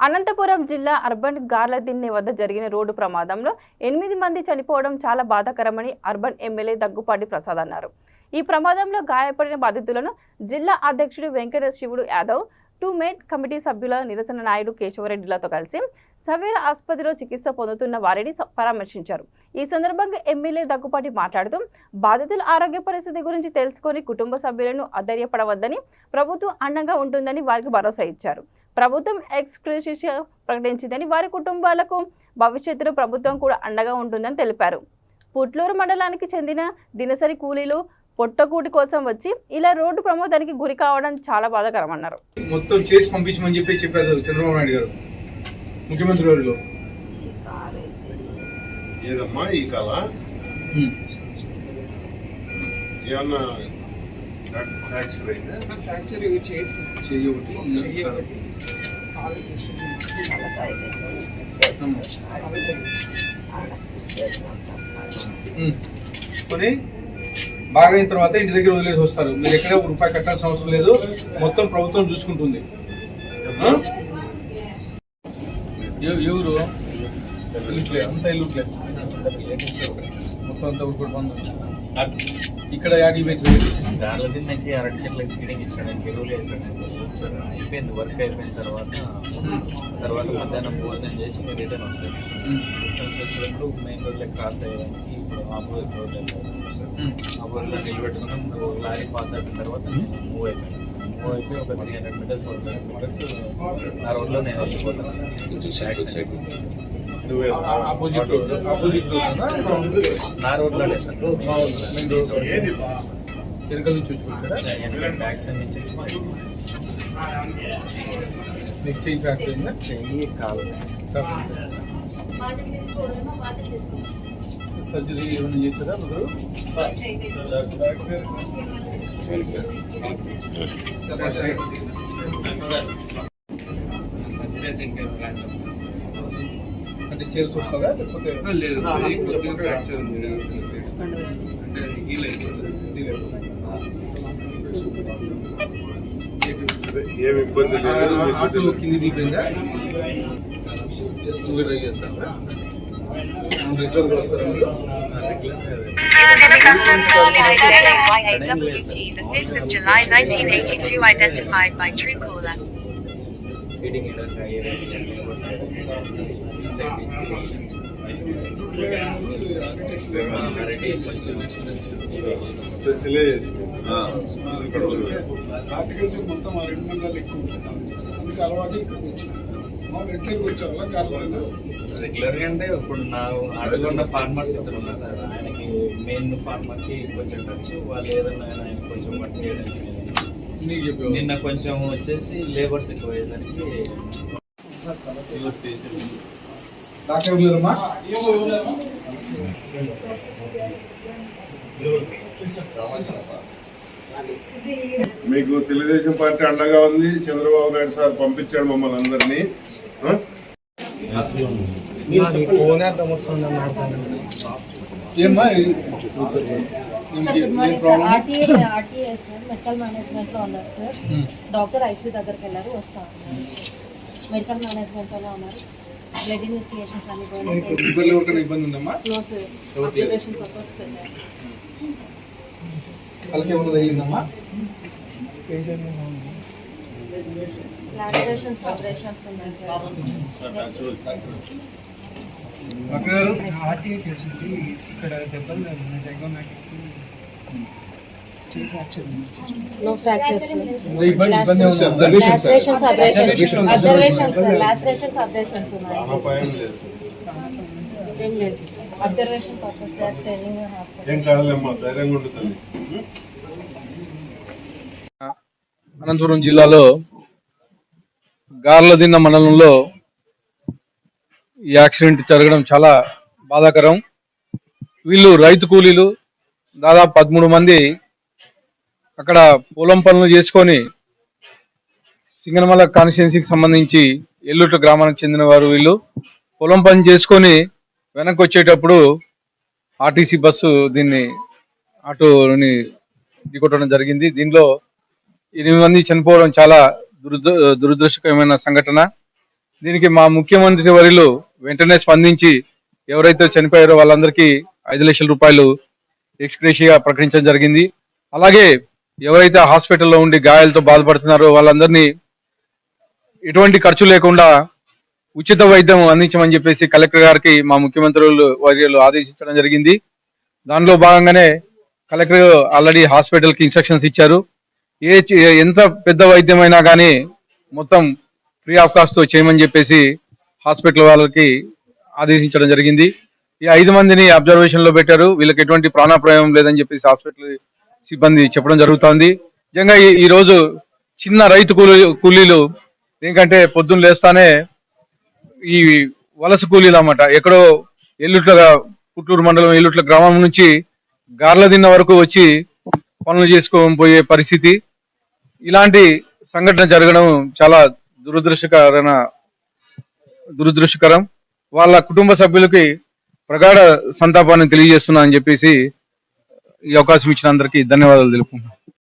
అనంతపురం జిల్లా అర్బన్ గార్లదిన్నె వద్ద జరిగిన రోడ్డు ప్రమాదంలో 8 మంది చనిపోవడం చాలా బాధాకరమని అర్బన్ ఎమ్మెల్యే దగ్గుపాటి ప్రసాద్ అన్నారు. ఈ ప్రమాదంలో గాయపడిన బాధితులను జిల్లా అధ్యక్షుడు వెంకట శివుడు యాదవ్, 2 మేట్ కమిటీ సభ్యుల నిరసన నాయుడు కేశవరెడ్డిలతో కలిసి సవేర ఆసుపత్రిలో చికిత్స పొందుతున్న వారిని పరామర్శించారు. ఈ సందర్భంగా ఎమ్మెల్యే దగ్గుపాటి మాట్లాడుతూ బాధితుల ఆరోగ్య పరిస్థితి గురించి తెలుసుకొని కుటుంబ సభ్యులను అధైర్యపడవద్దని, ప్రభుత్వం అండగా ఉంటుందని వారికి భరోసా ఇచ్చారు. ప్రభుత్వం ఎక్స్‌గ్రేషియా ప్రకటించిందని, వారి కుటుంబాలకు భవిష్యత్తులో ప్రభుత్వం కూడా అండగా ఉంటుందని తెలిపారు. పుట్లూరు మండలానికి చెందిన దినసరి కూలీలు పొట్టకూటి కోసం వచ్చి ఇలా రోడ్డు ప్రమాదానికి గురి కావడం చాలా బాధాకరమన్నారు. మొత్తం చేసి పంపించమని చెప్పారు చంద్రబాబు నాయుడు గారు, ముఖ్యమంత్రి గారు. ఏదమ్మా ఈ కళ ఏమన్నా ఫ్రాక్చర్ అయిందా? ఫ్రాక్చర్ కొని బాగా అయిన తర్వాత ఇంటి దగ్గర వదిలేసి వస్తారు. మీరు ఎక్కడ రూపాయి కట్టాల్సిన అవసరం లేదు, మొత్తం ప్రభుత్వం చూసుకుంటుంది. ఎవరు అంతా ఇల్లుట్లే మొత్తం అంతా ఇక్కడ యాడి గార్లదిన్నెకి అరటి చెట్లకి ఫీడింగ్ ఇచ్చాడు, ఎరువులు వేసాడు. అయిపోయింది, వర్క్ అయిపోయిన తర్వాత మధ్యాహ్నం భోజనం చేసి రిటర్న్ వస్తాడు. రిటర్న్ చేసేటప్పుడు మెయిన్ రోడ్లో క్రాస్ అయ్యేదానికి ఇప్పుడు ఆపోజిట్ రోడ్ ఆపోజిట్లో నిలబెట్టుకున్నాం. లారీ పాస్ అయిపోయిన తర్వాత మూవ్ అయిపోయింది. మూవ్ అయిపోయి ఒక 300 మీటర్స్ 400 మీటర్స్ ఆ రోడ్లో నేను వెళ్ళిపోతాను. ఆపోజిట్ రోడ్ నా రోడ్లో వెనకాల నుంచి బ్యాక్ సైడ్ నుంచి మీకు చెయ్యి ఫ్రాక్చర్ అయిందా? చెయ్యి కాలు సర్జరీ ఏమైనా చేస్తారా మీరు? అంటే చేయాల్సి వస్తుందా లేకపోతే లేదు? కొద్దిగా ఫ్రాక్చర్ ఉంది, అంటే హీల్ అయిపోతుంది. ఏమి ఇబ్బంది లేదు. ఆటో కింది దిగిపోయిందా? ట్రై చేస్తారా? రెగ్యులర్గా వస్తారా మీరు? YAWT, the 5th of July 1982, identified by Truecaller. Horticulture మొత్తం ఆ 2 మండలాలు ఎక్కువ ఉంటుంది, అందుకే అలవాటు ఇక్కడికి వచ్చింది. ఎట్లకి వచ్చావా కారణంగా? రెగ్యులర్గా అంటే ఇప్పుడు నా అడుగున్న ఫార్మర్స్ ఇద్దరు ఉన్నారు సార్. ఆయనకి మెయిన్ ఫార్మర్కి కొంచెం టచ్, వాళ్ళు ఏదైనా ఆయన కొంచెం వర్క్ చేయడానికి. నిన్న కొంచెం వచ్చేసి లేబర్స్ ఎక్కువ అయ్యేసరికి మీకు తెలుగుదేశం పార్టీ అండగా ఉంది. చంద్రబాబు నాయుడు సార్ పంపించాడు మమ్మల్ని అందరినీ. మెడికల్ మేనేజ్మెంట్ లో ఉన్నారు సార్. డాక్టర్ ఐసీయూ దగ్గరికి వెళ్ళారు, వస్తా ఉన్నారు. మెడికల్ మేనేజ్మెంట్ లో ఉన్నారు. బ్లడ్ ఇన్వెస్టిగేషన్స్ అన్ని ఇబ్బంది ఉందమ్మా? అబ్జర్వేషన్ పర్పస్ వెళ్ళారు. లాటరేషన్స్ ఆపరేషన్స్ ఉన్నాయి sir. No fractures. Lacerations, observations, lacerations, observations ఉన్నాయి. ఏం లేదు. Observation purpose they are staying in hospital. ఏం కాదులేమ్మా, ధైర్యంగా ఉంటుంది. అనంతపురం జిల్లాలో గార్లదిన్న మండలంలో ఈ యాక్సిడెంట్ జరగడం చాలా బాధాకరం. వీళ్ళు రైతు కూలీలు, దాదాపు 13 మంది అక్కడ పొలం పనులు చేసుకొని సింగనమల కాన్స్టిట్యున్సీకి సంబంధించి ఎల్లుట గ్రామానికి చెందిన వారు. వీళ్ళు పొలం పని చేసుకొని వెనక్కి వచ్చేటప్పుడు ఆర్టీసీ బస్సు ఆటోని ఢీకొట్టడం జరిగింది. దీనిలో 8 మంది చనిపోవడం చాలా దురదృష్టకరమైన సంఘటన. దీనికి మా ముఖ్యమంత్రి వర్యులు వెంటనే స్పందించి ఎవరైతే చనిపోయారో వాళ్ళందరికీ 5 లక్షల రూపాయలు ఎక్స్గ్రేషియా ప్రకటించడం జరిగింది. అలాగే ఎవరైతే హాస్పిటల్లో ఉండి గాయాలతో బాధపడుతున్నారో వాళ్ళందరినీ ఎటువంటి ఖర్చు లేకుండా ఉచిత వైద్యం అందించమని చెప్పేసి కలెక్టర్ గారికి మా ముఖ్యమంత్రి వర్యులు ఆదేశించడం జరిగింది. దానిలో భాగంగానే కలెక్టర్ ఆల్రెడీ హాస్పిటల్కి ఇన్స్ట్రక్షన్స్ ఇచ్చారు. ఎంత పెద్ద వైద్యమైనా కానీ మొత్తం ఫ్రీ ఆఫ్ కాస్ట్ తో చేయమని చెప్పేసి హాస్పిటల్ వాళ్ళకి ఆదేశించడం జరిగింది. ఈ 5 మందిని అబ్జర్వేషన్ లో పెట్టారు. వీళ్ళకి ఎటువంటి ప్రాణాపాయం లేదని చెప్పేసి హాస్పిటల్ సిబ్బంది చెప్పడం జరుగుతోంది. నిజంగా ఈ రోజు చిన్న రైతు కూలీలు ఎందుకంటే పొద్దున్న లేస్తానే ఈ వలస కూలీలు అన్నమాట, ఎక్కడో పుట్టూరు మండలం ఎల్లుట్ల గ్రామం నుంచి గార్లదిన్న వరకు వచ్చి పనులు చేసుకొని పోయే పరిస్థితి. ఇలాంటి సంఘటన జరగడం చాలా దురదృష్టకరం. వాళ్ళ కుటుంబ సభ్యులకి ప్రగాఢ సంతాపాన్ని తెలియజేస్తున్నా అని చెప్పేసి ఈ అవకాశం ఇచ్చిన అందరికీ ధన్యవాదాలు తెలుపుకుంటున్నాను.